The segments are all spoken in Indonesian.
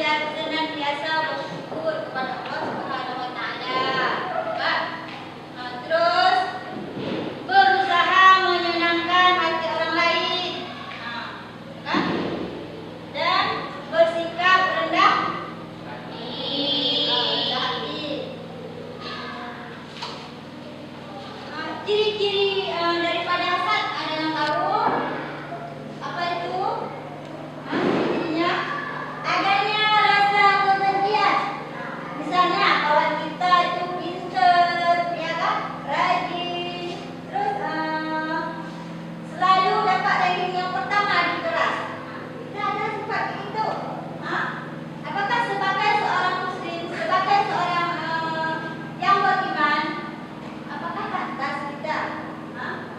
senantiasa bersyukur kepada Allah Subhanahu wa taala. Kan? Terus berusaha menyenangkan hati orang lain. Kan? Dan bersikap rendah hati. Ciri-ciri daripada hasad ada yang tahu? Apa itu? Cirinya adanya rasa kebencian. Misalnya kawan kita itu pintar, ya kan, rajin, terus selalu dapat ranking yang pertama di kelas. Kita ada sifat itu. Apakah sebagai seorang muslim, sebagai seorang yang beriman, apakah pantas kita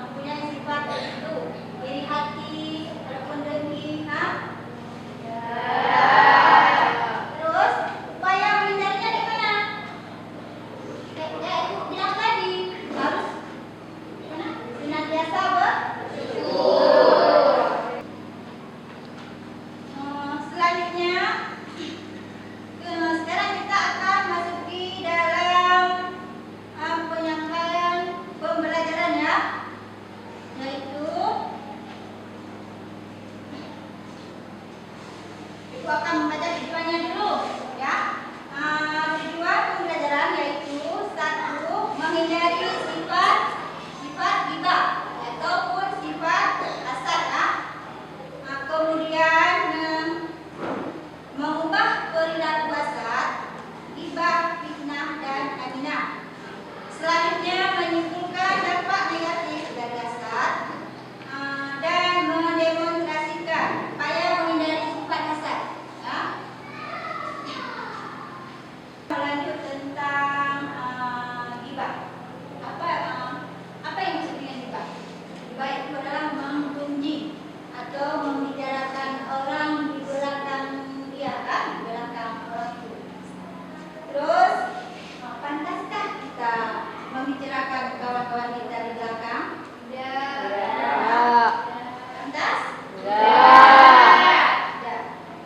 mempunyai sifat itu? Iri hati ataupun dengki? Terus upaya menghindarinya di mana? Kayak ibu bilang tadi, harus gimana? Senantiasa bersyukur. Selanjutnya, sekarang kita akan masuki dalam penyampaian pembelajaran ya, yaitu Ibu akan membaca tujuannya dulu ya. Tujuan pembelajaran yaitu 1. Menghindari sifat ghibah ataupun sifat hasad ya. Kemudian mengubah perilaku hasad, ghibah, fitnah dan aminah. Selanjutnya menyimpulkan dampak negatif dari hasad dan mendemonstrasikan upaya menghindari sifat hasad. Ya. Lanjut tentang ghibah. Apa yang maksud dengan ghibah? Ghibah itu adalah menggunjing atau membicarakan orang di belakang dia, kan? Di belakang orang itu. Terus, pantaskah kita membicarakan kawan-kawan kita di belakang? Tidak. Pantas? Tidak.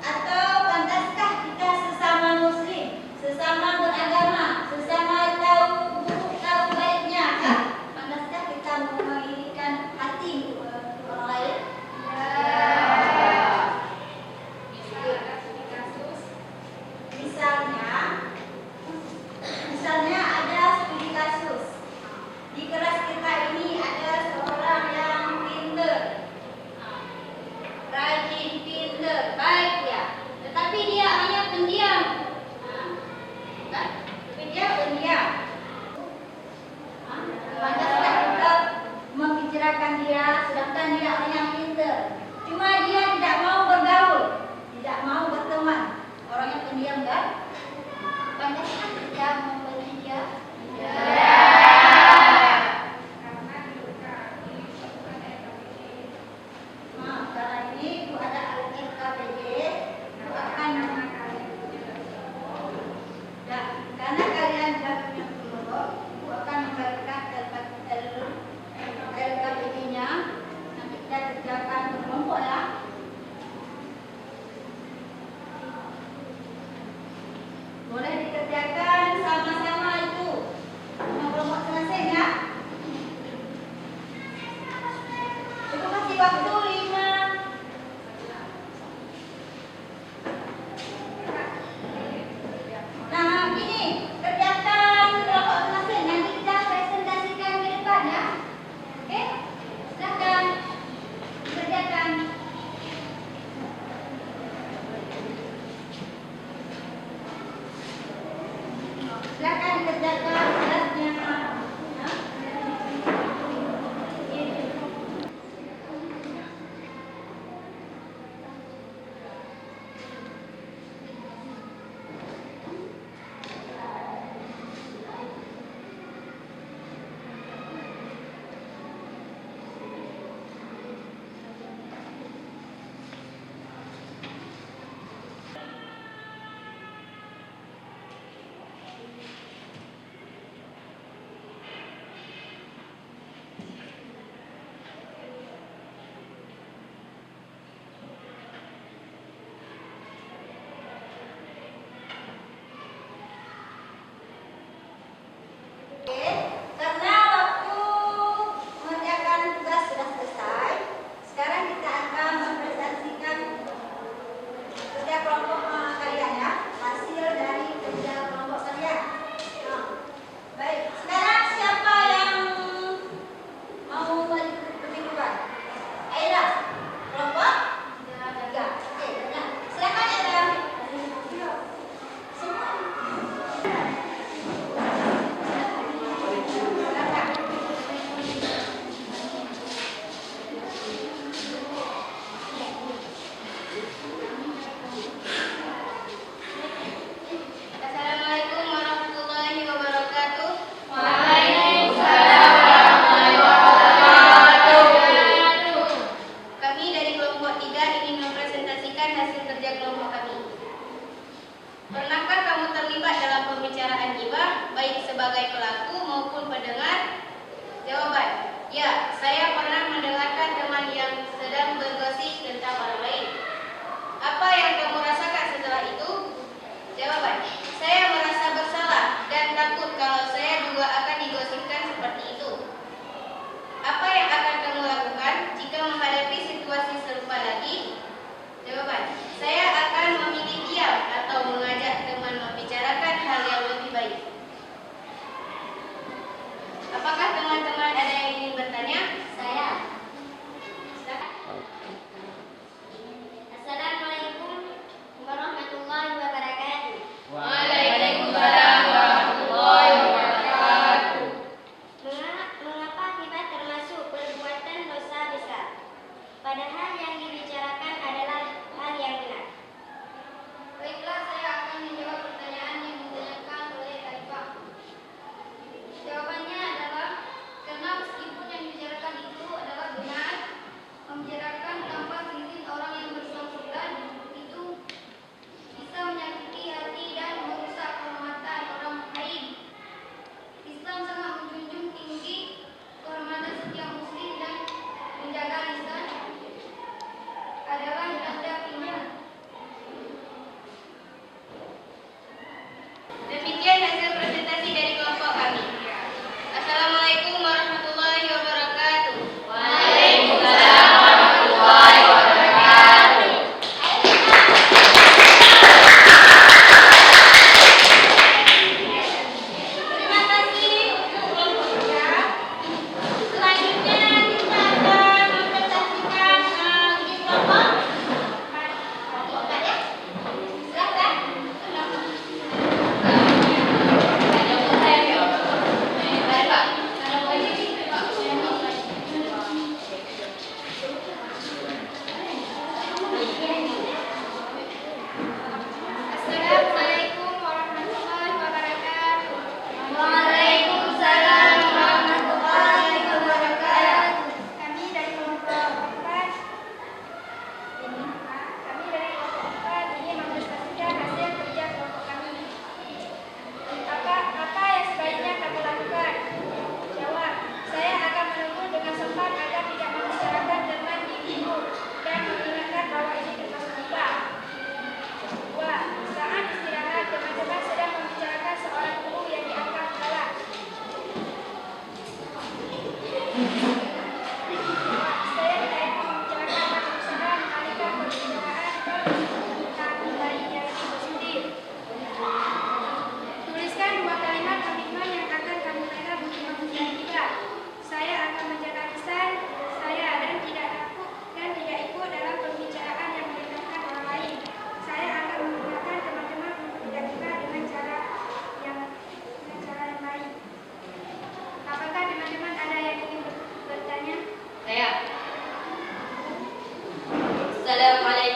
Atau pantaskah kita sesama muslim, sesama beragama, sesama tahu buruk, tahu baiknya, kan? Pantaskah kita mengirikan hati orang lain? Misalnya ada studi kasus. Di kelas kita ini ada seorang yang pintar, rajin, pintar, baik ya. Tetapi dia hanya pendiam. Tapi dia pendiam. Pantaskah kita membicarakan dia sedangkan dia orang yang pintar? Cuma dia tidak mau bergaul, tidak mau berteman. Orangnya pendiam kan? Pantaskah kita memberi dia? Karena ini itu ada LKPD, itu akan karena kalian sudah punya kelompok, itu akan memberikan LKPD-nya. Nanti kita kerjakan berkelompok ya. Boleh dikerjakan sama-sama itu. Kelompok selesai ya. Itu kasih waktu 5. Nah, gini, kerjakan kelompok selesai. Nanti kita presentasikan ke depan ya. Oke? Silakan dikerjakan. Silakan dikerjakan kelasnya.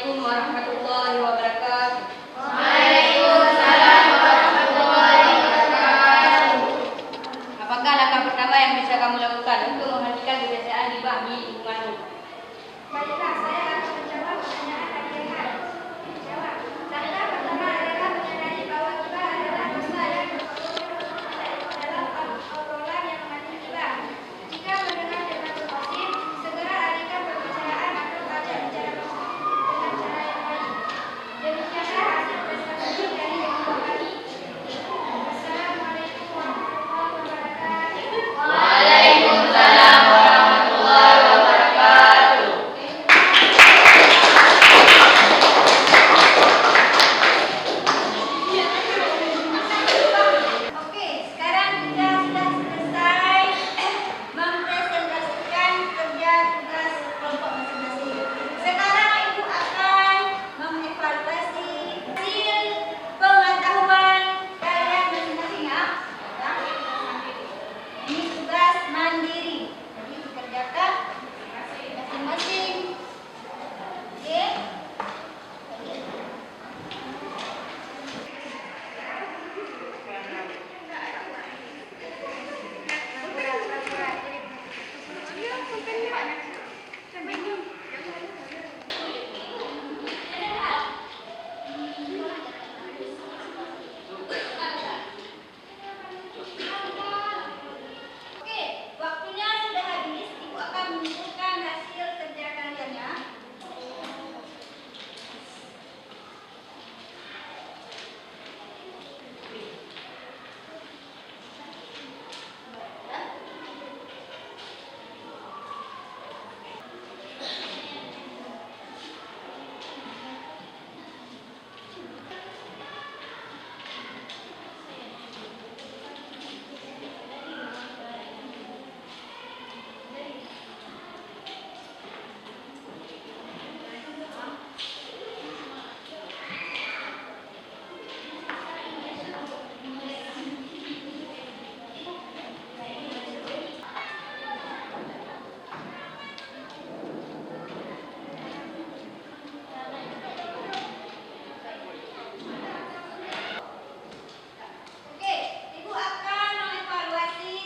Assalamualaikum warahmatullahi wabarakatuh. Waalaikumsalam warahmatullahi wabarakatuh. Apakah langkah pertama yang bisa kamu lakukan untuk menghentikan kebiasaan ghibah di lingkunganmu? Baiklah, saya akan menjawab pertanyaan yang harus dijawab. Langkah pertama adalah menyadari bahwa ghibah adalah dosa yang dalam obrolan yang mengandung ghibah. Jika mendengar firman Tuhan, segera alihkan pembicaraan atau ajak bicara dengan cara yang lain. Demikianlah hasil presentasi dari yang dua kali. Assalamualaikum warahmatullahi wabarakatuh. Waalaikumsalam warahmatullahi wabarakatuh. Oke, sekarang kita sudah selesai mempresentasikan kerja tugas kelompok masing-masing. Sekarang Ibu akan mengevaluasi hasil pengetahuan kalian masing-masing ya. Ini tugas mandiri, jadi dikerjakan masing-masing. Oke. Oke, waktunya sudah habis. Ibu akan menunjukkan hasil kerja kalian ya. Oke, Ibu akan mengevaluasi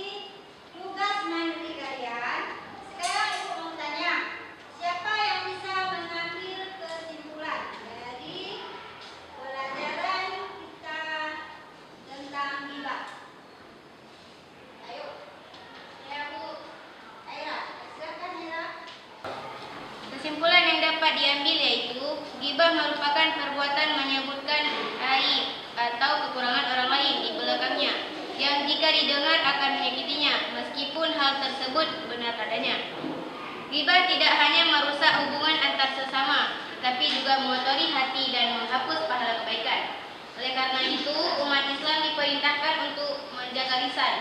tugas mandiri kalian. Sekarang Ibu mau tanya, siapa yang bisa mengambil kesimpulan dari pelajaran kita tentang ghibah? Ayo. Ya, Bu. Aira, silakan Aira. Kesimpulan yang dapat diambil yaitu ghibah merupakan perbuatan menyebutkan aib atau kekurangan orang lain di belakangnya yang jika didengar akan menyakitinya meskipun hal tersebut benar adanya. Ghibah tidak hanya merusak hubungan antar sesama tetapi juga mengotori hati dan menghapus pahala kebaikan. Oleh karena itu, umat Islam diperintahkan untuk menjaga lisan,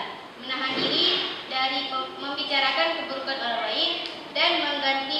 menahan diri dari membicarakan keburukan orang lain dan mengganti